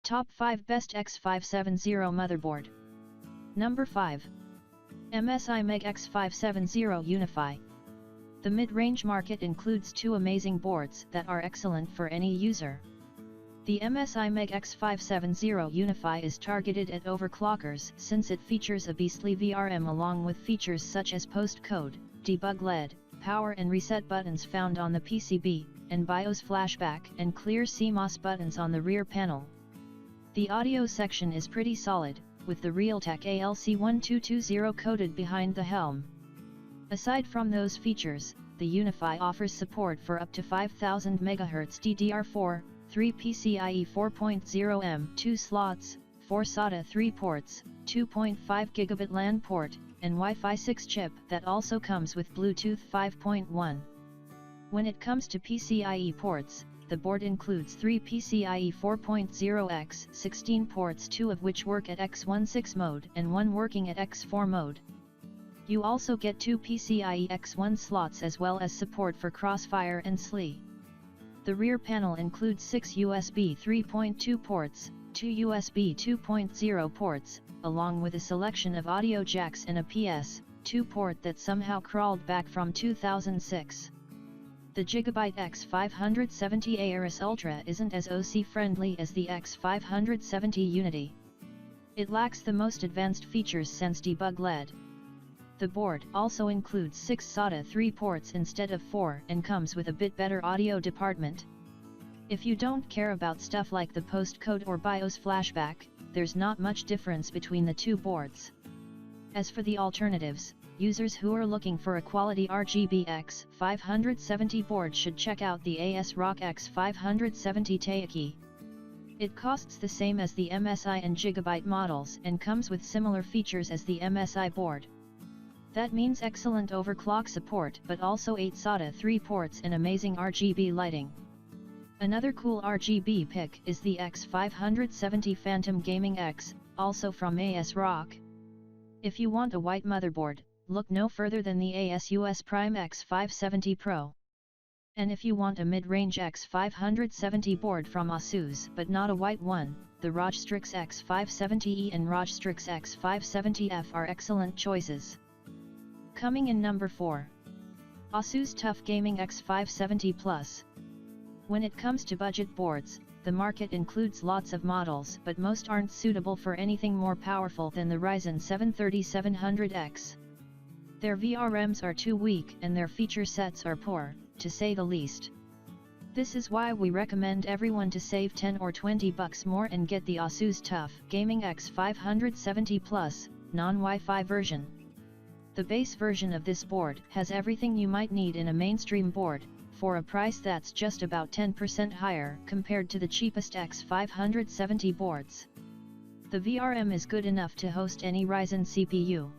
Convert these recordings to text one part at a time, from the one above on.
Top 5 Best X570 Motherboard. Number 5. MSI Meg X570 Unify. The mid-range market includes two amazing boards that are excellent for any user. The MSI Meg X570 Unify is targeted at overclockers since it features a beastly VRM along with features such as postcode, debug LED, power and reset buttons found on the PCB, and BIOS flashback and clear CMOS buttons on the rear panel. The audio section is pretty solid, with the Realtek ALC1220 coded behind the helm. Aside from those features, the Unify offers support for up to 5000 MHz DDR4, 3 PCIe 4.0M 2 slots, 4 SATA 3 ports, 2.5 Gigabit LAN port, and Wi-Fi 6 chip that also comes with Bluetooth 5.1. When it comes to PCIe ports, the board includes 3 PCIe 4.0 x 16 ports, 2 of which work at X16 mode and 1 working at X4 mode. You also get 2 PCIe X1 slots as well as support for Crosshair and SLI. The rear panel includes 6 USB 3.2 ports, 2 USB 2.0 ports, along with a selection of audio jacks and a PS2 port that somehow crawled back from 2006. The Gigabyte X570 Aorus Ultra isn't as OC-friendly as the X570 Unity. It lacks the most advanced features since debug LED. The board also includes 6 SATA 3 ports instead of 4 and comes with a bit better audio department. If you don't care about stuff like the postcode or BIOS flashback, there's not much difference between the two boards. As for the alternatives, users who are looking for a quality RGB X570 board should check out the Asus ROG X570 Taiki. It costs the same as the MSI and Gigabyte models and comes with similar features as the MSI board. That means excellent overclock support but also 8 SATA 3 ports and amazing RGB lighting. Another cool RGB pick is the X570 Phantom Gaming X, also from Asus ROG. If you want a white motherboard, look no further than the Asus Prime X570 Pro. And if you want a mid-range X570 board from Asus but not a white one, the ROG Strix X570E and ROG Strix X570F are excellent choices. Coming in number 4. Asus TUF Gaming X570 Plus. When it comes to budget boards, the market includes lots of models but most aren't suitable for anything more powerful than the Ryzen 7 3700X. Their VRMs are too weak and their feature sets are poor, to say the least. This is why we recommend everyone to save 10 or 20 bucks more and get the Asus TUF Gaming X570 Plus, non-Wi-Fi version. The base version of this board has everything you might need in a mainstream board, for a price that's just about 10% higher compared to the cheapest X570 boards. The VRM is good enough to host any Ryzen CPU.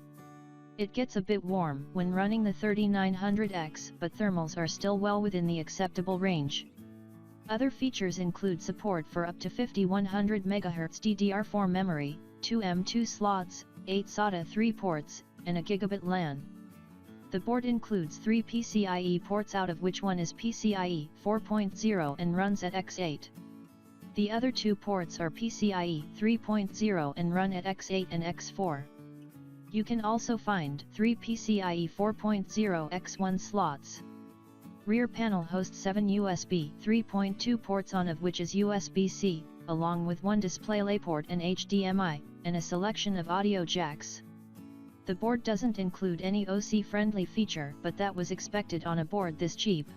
It gets a bit warm when running the 3900X, but thermals are still well within the acceptable range. Other features include support for up to 5100 MHz DDR4 memory, 2 M2 slots, 8 SATA 3 ports, and a Gigabit LAN. The board includes 3 PCIe ports, out of which one is PCIe 4.0 and runs at X8. The other 2 ports are PCIe 3.0 and run at X8 and X4. You can also find 3 PCIe 4.0 X1 slots. Rear panel hosts 7 USB 3.2 ports, on of which is USB-C, along with 1 DisplayLay port and HDMI, and a selection of audio jacks. The board doesn't include any OC-friendly feature, but that was expected on a board this cheap.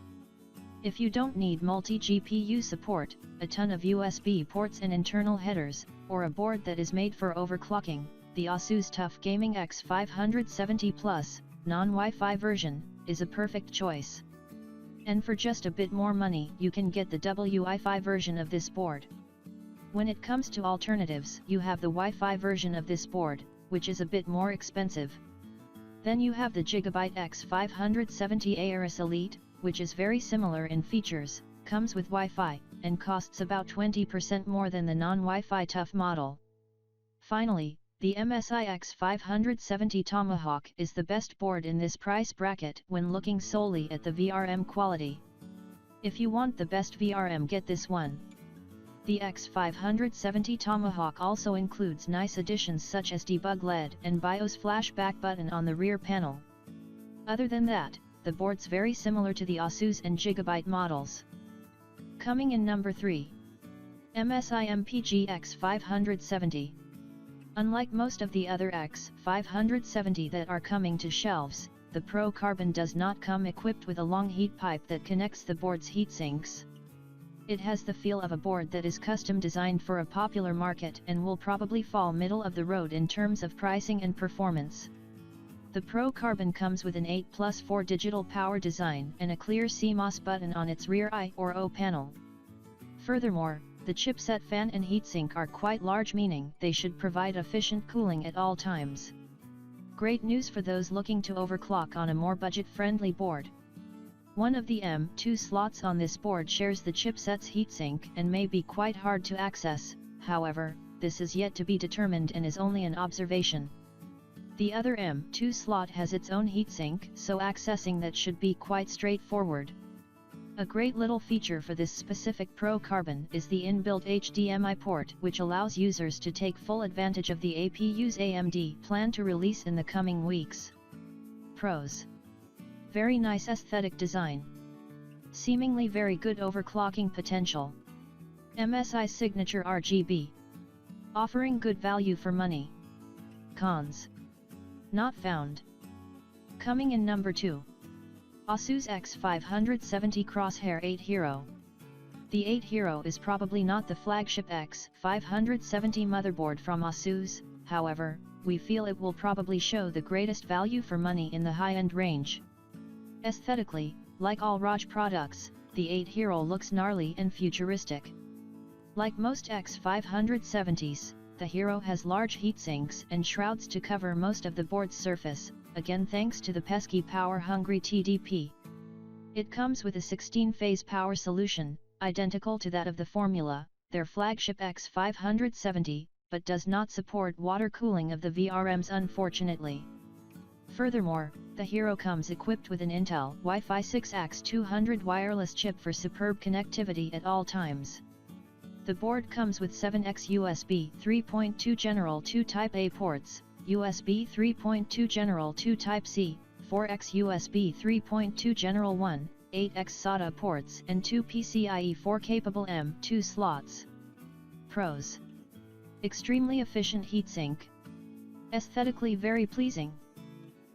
If you don't need multi-GPU support, a ton of USB ports and internal headers, or a board that is made for overclocking, the Asus TUF Gaming X570 Plus, non-Wi-Fi version, is a perfect choice. And for just a bit more money you can get the Wi-Fi version of this board. When it comes to alternatives, you have the Wi-Fi version of this board, which is a bit more expensive. Then you have the Gigabyte X570 Aorus Elite, which is very similar in features, comes with Wi-Fi, and costs about 20% more than the non-Wi-Fi TUF model. Finally, the MSI X570 Tomahawk is the best board in this price bracket when looking solely at the VRM quality. If you want the best VRM, get this one. The X570 Tomahawk also includes nice additions such as debug LED and BIOS flashback button on the rear panel. Other than that, the board's very similar to the Asus and Gigabyte models. Coming in number 3. MSI MPG X570. Unlike most of the other X570 that are coming to shelves, the Pro Carbon does not come equipped with a long heat pipe that connects the board's heatsinks. It has the feel of a board that is custom designed for a popular market and will probably fall middle of the road in terms of pricing and performance. The Pro Carbon comes with an 8+4 digital power design and a clear CMOS button on its rear I or O panel. Furthermore, the chipset fan and heatsink are quite large, meaning they should provide efficient cooling at all times. Great news for those looking to overclock on a more budget-friendly board. One of the M2 slots on this board shares the chipset's heatsink and may be quite hard to access, however, this is yet to be determined and is only an observation. The other M2 slot has its own heatsink, so accessing that should be quite straightforward. A great little feature for this specific Pro Carbon is the inbuilt HDMI port, which allows users to take full advantage of the APUs AMD plan to release in the coming weeks. Pros: very nice aesthetic design. Seemingly very good overclocking potential. MSI signature RGB. Offering good value for money. Cons: not found. Coming in number 2. Asus X570 Crosshair 8 Hero. The 8 Hero is probably not the flagship X570 motherboard from Asus, however, we feel it will probably show the greatest value for money in the high-end range. Aesthetically, like all ROG products, the 8 Hero looks gnarly and futuristic. Like most X570s, the Hero has large heatsinks and shrouds to cover most of the board's surface, again thanks to the pesky power-hungry TDP. It comes with a 16-phase power solution, identical to that of the Formula, their flagship X570, but does not support water cooling of the VRMs unfortunately. Furthermore, the Hero comes equipped with an Intel Wi-Fi 6X200 wireless chip for superb connectivity at all times. The board comes with 7x USB 3.2 General 2 Type A ports, USB 3.2 General 2 Type C, 4x USB 3.2 General 1, 8x SATA ports and 2 PCIe 4 capable M2 slots. Pros: extremely efficient heatsink. Aesthetically very pleasing.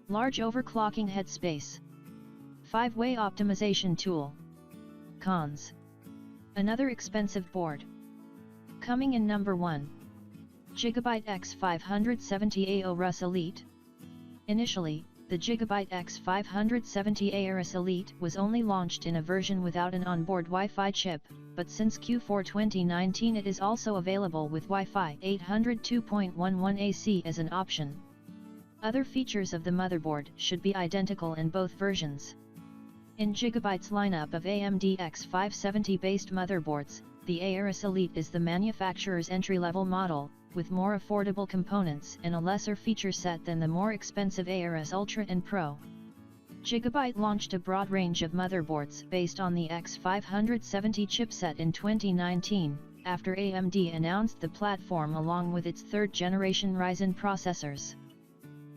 Large overclocking headspace. 5-way optimization tool. Cons: another expensive board. Coming in number 1. Gigabyte X570 Aorus Elite. Initially, the Gigabyte X570 Aorus Elite was only launched in a version without an onboard Wi-Fi chip, but since Q4 2019 it is also available with Wi-Fi 800 2.11 AC as an option. Other features of the motherboard should be identical in both versions. In Gigabyte's lineup of AMD X570-based motherboards, the Aorus Elite is the manufacturer's entry-level model, with more affordable components and a lesser feature set than the more expensive Aorus Ultra and Pro. Gigabyte launched a broad range of motherboards based on the X570 chipset in 2019, after AMD announced the platform along with its third-generation Ryzen processors.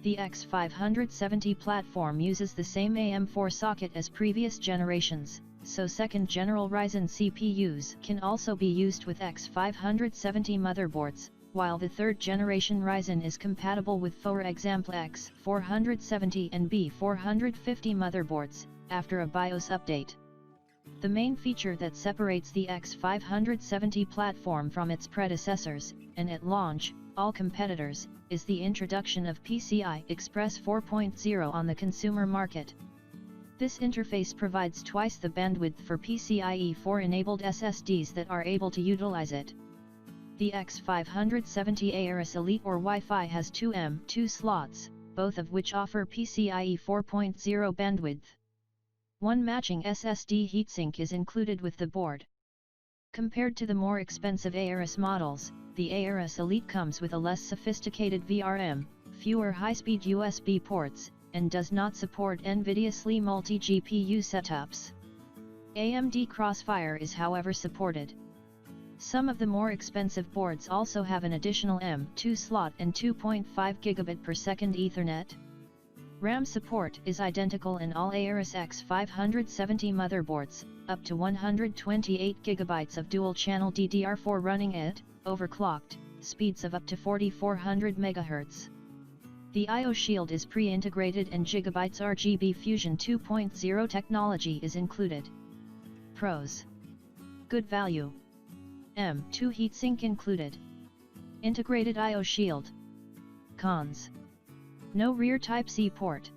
The X570 platform uses the same AM4 socket as previous generations, so second-general Ryzen CPUs can also be used with X570 motherboards, while the third-generation Ryzen is compatible with, for example, X470 and B450 motherboards, after a BIOS update. The main feature that separates the X570 platform from its predecessors, and at launch, all competitors, is the introduction of PCI Express 4.0 on the consumer market. This interface provides twice the bandwidth for PCIe 4-enabled SSDs that are able to utilize it. The X570 Aorus Elite or Wi-Fi has two M2 slots, both of which offer PCIe 4.0 bandwidth. One matching SSD heatsink is included with the board. Compared to the more expensive Aorus models, the Aorus Elite comes with a less sophisticated VRM, fewer high-speed USB ports, and does not support NVIDIA SLI multi-GPU setups. AMD Crossfire is however supported. Some of the more expensive boards also have an additional M.2 slot and 2.5 gigabit per second Ethernet. RAM support is identical in all Aorus X570 motherboards, up to 128 GB of dual-channel DDR4 running at, overclocked, speeds of up to 4400 MHz. The I/O shield is pre-integrated and Gigabyte's RGB Fusion 2.0 technology is included. Pros: good value. M.2 heatsink included. Integrated I/O shield. Cons: no rear Type-C port.